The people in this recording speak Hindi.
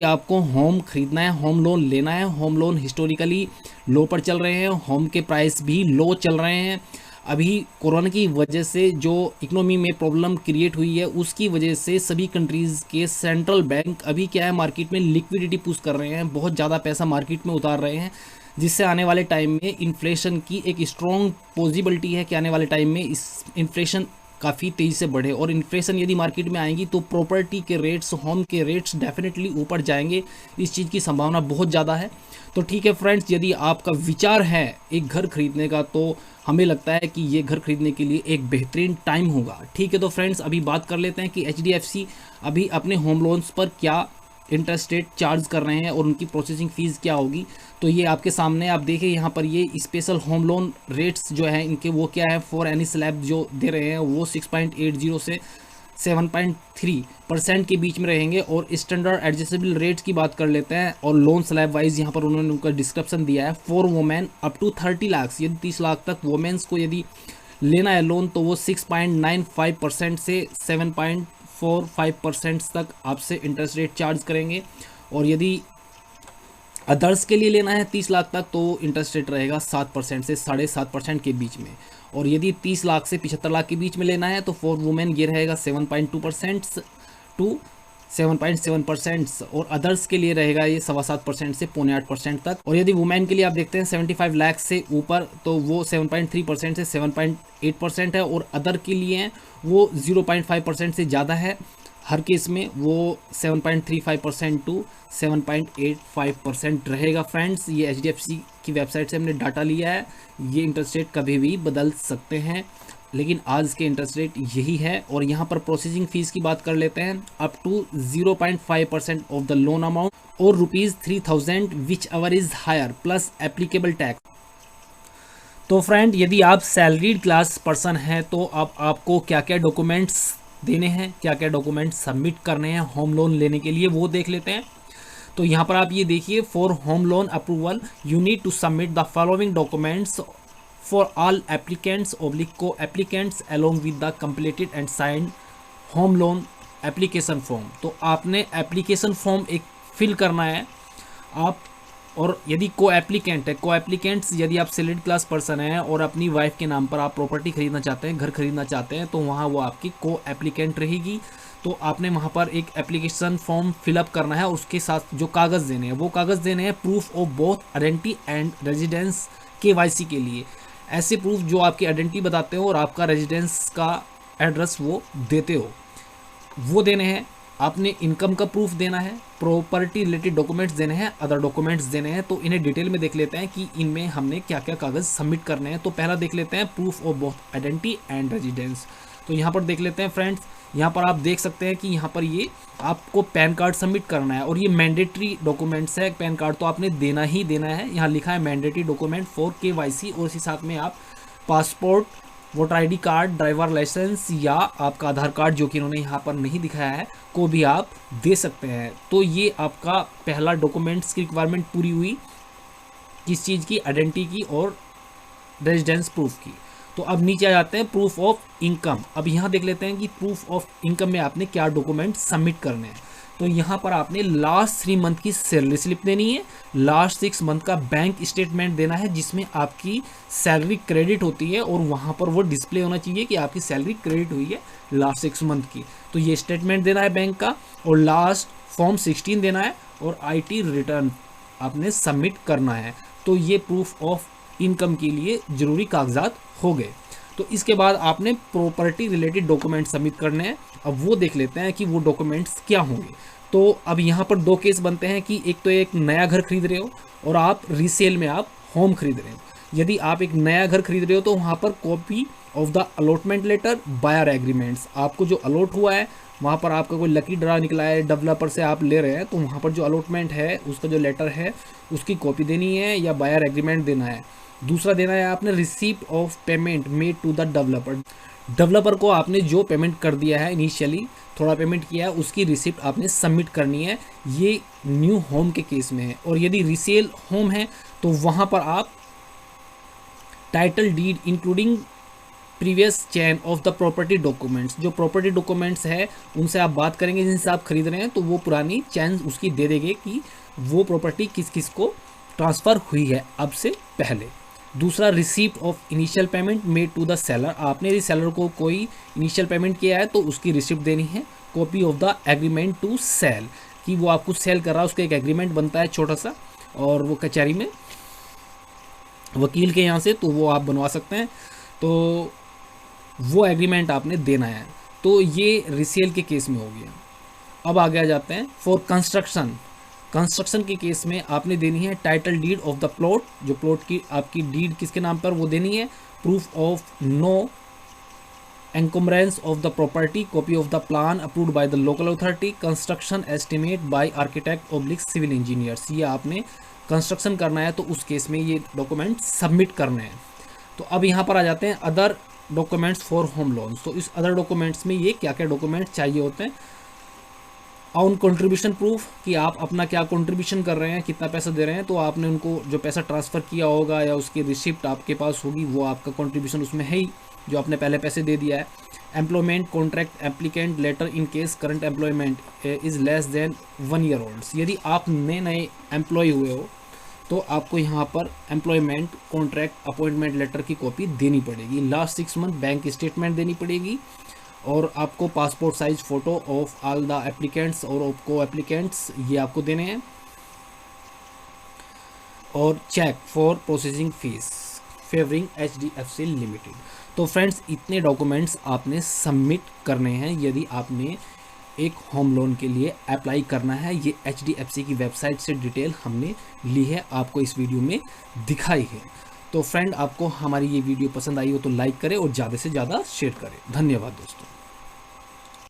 कि आपको होम खरीदना है, होम लोन लेना है। होम लोन हिस्टोरिकली लो पर चल रहे हैं, होम के प्राइस भी लो चल रहे हैं। अभी कोरोना की वजह से जो इकोनॉमी में प्रॉब्लम क्रिएट हुई है, उसकी वजह से सभी कंट्रीज़ के सेंट्रल बैंक अभी क्या है, मार्केट में लिक्विडिटी पुश कर रहे हैं, बहुत ज़्यादा पैसा मार्केट में उतार रहे हैं, जिससे आने वाले टाइम में इन्फ्लेशन की एक स्ट्रॉन्ग पॉसिबिलिटी है कि आने वाले टाइम में इस इन्फ्लेशन काफ़ी तेज़ी से बढ़े। और इन्फ्लेशन यदि मार्केट में आएगी तो प्रॉपर्टी के रेट्स, होम के रेट्स डेफिनेटली ऊपर जाएंगे, इस चीज़ की संभावना बहुत ज़्यादा है। तो ठीक है फ्रेंड्स, यदि आपका विचार है एक घर खरीदने का, तो हमें लगता है कि ये घर खरीदने के लिए एक बेहतरीन टाइम होगा। ठीक है, तो फ्रेंड्स अभी बात कर लेते हैं कि HDFC अभी अपने होम लोन्स पर क्या इंटरेस्ट रेट चार्ज कर रहे हैं और उनकी प्रोसेसिंग फ़ीस क्या होगी। तो ये आपके सामने आप देखें, यहाँ पर ये स्पेशल होम लोन रेट्स जो हैं इनके, वो क्या है, फॉर एनी स्लैब जो दे रहे हैं वो 6.80 से 7.3% के बीच में रहेंगे। और स्टैंडर्ड एडजस्टेबल रेट्स की बात कर लेते हैं, और लोन स्लैब वाइज यहाँ पर उन्होंने उनका डिस्क्रिप्शन दिया है। For women up to 30 lakh, यदि 30 लाख तक वोमेंस को यदि लेना है लोन, तो वो 6.95% से 7.45% तक आपसे इंटरेस्ट रेट चार्ज करेंगे। और यदि अदर्स के लिए लेना है 30 लाख तक, तो इंटरेस्ट रेट रहेगा 7% से 7.5% के बीच में। और यदि 30 लाख से 75 लाख के बीच में लेना है, तो फॉर वुमेन ये रहेगा 7.2% टू 7.7%। और अदर्स के लिए रहेगा ये 7.25% से 7.25% तक। और यदि वुमेन के लिए आप देखते हैं 75 लाख से ऊपर, तो वो 7.3% से 7.8% है। और अदर के लिए वो 0.5% से ज़्यादा है, हर केस में वो 7.35% टू 7.85% रहेगा। फ्रेंड्स, ये HDFC की वेबसाइट से हमने डाटा लिया है। ये इंटरेस्ट रेट कभी भी बदल सकते हैं, लेकिन आज के इंटरेस्ट रेट यही है। और यहाँ पर प्रोसेसिंग फ़ीस की बात कर लेते हैं, up to 0.5% of the loan amount और ₹3,000 whichever is higher plus applicable tax. तो फ्रेंड, यदि आप सैलरीड क्लास पर्सन हैं, तो अब आपको क्या क्या डॉक्यूमेंट्स देने हैं, क्या क्या डॉक्यूमेंट्स सबमिट करने हैं होम लोन लेने के लिए, वो देख लेते हैं। तो यहाँ पर आप ये देखिए, for home loan approval you need to submit the following documents for all applicants oblique को applicants along with the completed and signed home loan application form. तो आपने एप्लीकेशन फॉर्म एक फिल करना है आप। और यदि को एप्लीकेंट है, को एप्लीकेंट्स यदि आप सैलरीड क्लास पर्सन हैं और अपनी वाइफ के नाम पर आप प्रॉपर्टी खरीदना चाहते हैं, घर खरीदना चाहते हैं, तो वहाँ वो आपकी को एप्लीकेंट रहेगी। तो आपने वहाँ पर एक एप्लीकेशन फॉर्म फिलअप करना है, उसके साथ जो कागज़ देने हैं वो कागज़ देने हैं proof of both identity and residence KYC के लिए। ऐसे प्रूफ जो आपकी आइडेंटिटी बताते हो और आपका रेजिडेंस का एड्रेस वो देते हो, वो देने हैं। आपने इनकम का प्रूफ देना है, प्रॉपर्टी रिलेटेड डॉक्यूमेंट्स देने हैं, अदर डॉक्यूमेंट्स देने हैं। तो इन्हें डिटेल में देख लेते हैं कि इनमें हमने क्या क्या कागज़ सबमिट करने हैं। तो पहला देख लेते हैं proof of both identity and residence. तो यहाँ पर देख लेते हैं फ्रेंड्स, यहाँ पर आप देख सकते हैं कि यहाँ पर ये आपको पैन कार्ड सबमिट करना है, और ये मैंडेटरी डॉक्यूमेंट्स है। पैन कार्ड तो आपने देना ही देना है, यहाँ लिखा है मैंडेटरी डॉक्यूमेंट फॉर KYC। और इसी साथ में आप passport, voter ID card, driver licence या आपका आधार कार्ड, जो कि इन्होंने यहाँ पर नहीं दिखाया है, को भी आप दे सकते हैं। तो ये आपका पहला डॉक्यूमेंट्स की रिक्वायरमेंट पूरी हुई, किस चीज़ की, आइडेंटिटी की और रेजिडेंस प्रूफ की। तो अब नीचे आ जाते हैं प्रूफ ऑफ इनकम। अब यहाँ देख लेते हैं कि प्रूफ ऑफ इनकम में आपने क्या डॉक्यूमेंट सबमिट करने हैं। तो यहाँ पर आपने लास्ट 3 मंथ की सैलरी स्लिप देनी है, लास्ट 6 मंथ का बैंक स्टेटमेंट देना है जिसमें आपकी सैलरी क्रेडिट होती है, और वहाँ पर वो डिस्प्ले होना चाहिए कि आपकी सैलरी क्रेडिट हुई है लास्ट 6 मंथ की। तो ये स्टेटमेंट देना है बैंक का, और लास्ट फॉर्म 16 देना है, और IT रिटर्न आपने सबमिट करना है। तो ये प्रूफ ऑफ इनकम के लिए ज़रूरी कागजात हो गए। तो इसके बाद आपने प्रॉपर्टी रिलेटेड डॉक्यूमेंट सबमिट करने हैं। अब वो देख लेते हैं कि वो डॉक्यूमेंट्स क्या होंगे। तो अब यहाँ पर 2 केस बनते हैं कि एक तो एक नया घर खरीद रहे हो और आप रीसेल में आप होम खरीद रहे हो। यदि आप एक नया घर खरीद रहे हो तो वहाँ पर copy of the allotment letter, buyer agreements, आपको जो अलॉट हुआ है वहाँ पर आपका कोई लकी ड्रा निकला है, डेवलपर से आप ले रहे हैं, तो वहाँ पर जो अलॉटमेंट है उसका जो लेटर है उसकी कॉपी देनी है या बायर एग्रीमेंट देना है। दूसरा देना है आपने receipt of payment made to the developer. Developer को आपने जो पेमेंट कर दिया है, इनिशियली थोड़ा पेमेंट किया है, उसकी रिसिप्ट आपने सबमिट करनी है। ये न्यू होम के केस में है। और यदि रीसेल होम है तो वहाँ पर आप title deed including previous chain of the property documents, जो प्रॉपर्टी डॉक्यूमेंट्स है उनसे आप बात करेंगे जिनसे आप खरीद रहे हैं, तो वो पुरानी चेन उसकी दे देंगे कि वो प्रॉपर्टी किस किस को ट्रांसफ़र हुई है अब से पहले। दूसरा, receipt of initial payment made to the seller, आपने यदि सेलर को कोई इनिशियल पेमेंट किया है तो उसकी रिसिप्ट देनी है। Copy of the agreement to sell, कि वो आपको सेल कर रहा है, उसका एक एग्रीमेंट बनता है छोटा सा, और वो कचहरी में वकील के यहाँ से तो वो आप बनवा सकते हैं, तो वो एग्रीमेंट आपने देना है। तो ये रिसेल के केस में हो गया। अब आगे आ जाते हैं फॉर कंस्ट्रक्शन। कंस्ट्रक्शन के केस में आपने देनी है title deed of the plot, जो प्लॉट की आपकी डीड किसके नाम पर वो देनी है। Proof of no encumbrance of the property, copy of the plan approved by the local authority, construction estimate by architect oblique civil engineers. ये आपने कंस्ट्रक्शन करना है तो उस केस में ये डॉक्यूमेंट सबमिट करने हैं। तो अब यहाँ पर आ जाते हैं other documents for home loans. तो इस अदर डॉक्यूमेंट्स में ये क्या क्या डॉक्यूमेंट्स चाहिए होते हैं। ऑन कंट्रीब्यूशन प्रूफ, कि आप अपना क्या कंट्रीब्यूशन कर रहे हैं, कितना पैसा दे रहे हैं, तो आपने उनको जो पैसा ट्रांसफ़र किया होगा या उसकी रिसिप्ट आपके पास होगी, वो आपका कंट्रीब्यूशन उसमें है ही, जो आपने पहले पैसे दे दिया है। Employment contract applicant letter in case current employment is less than 1 year old, यदि आप नए एम्प्लॉय हुए हो तो आपको यहाँ पर एम्प्लॉयमेंट कॉन्ट्रैक्ट अपॉइंटमेंट लेटर की कॉपी देनी पड़ेगी। लास्ट 6 मंथ बैंक स्टेटमेंट देनी पड़ेगी, और आपको passport size photo of all the applicants और को एप्लीकेंट्स ये आपको देने हैं, और cheque for processing fees favouring HDFC limited. तो फ्रेंड्स, इतने डॉक्यूमेंट्स आपने सबमिट करने हैं यदि आपने एक होम लोन के लिए अप्लाई करना है। ये HDFC की वेबसाइट से डिटेल हमने ली है, आपको इस वीडियो में दिखाई है। तो फ्रेंड, आपको हमारी ये वीडियो पसंद आई हो तो लाइक करें और ज़्यादा से ज़्यादा शेयर करें। धन्यवाद दोस्तों।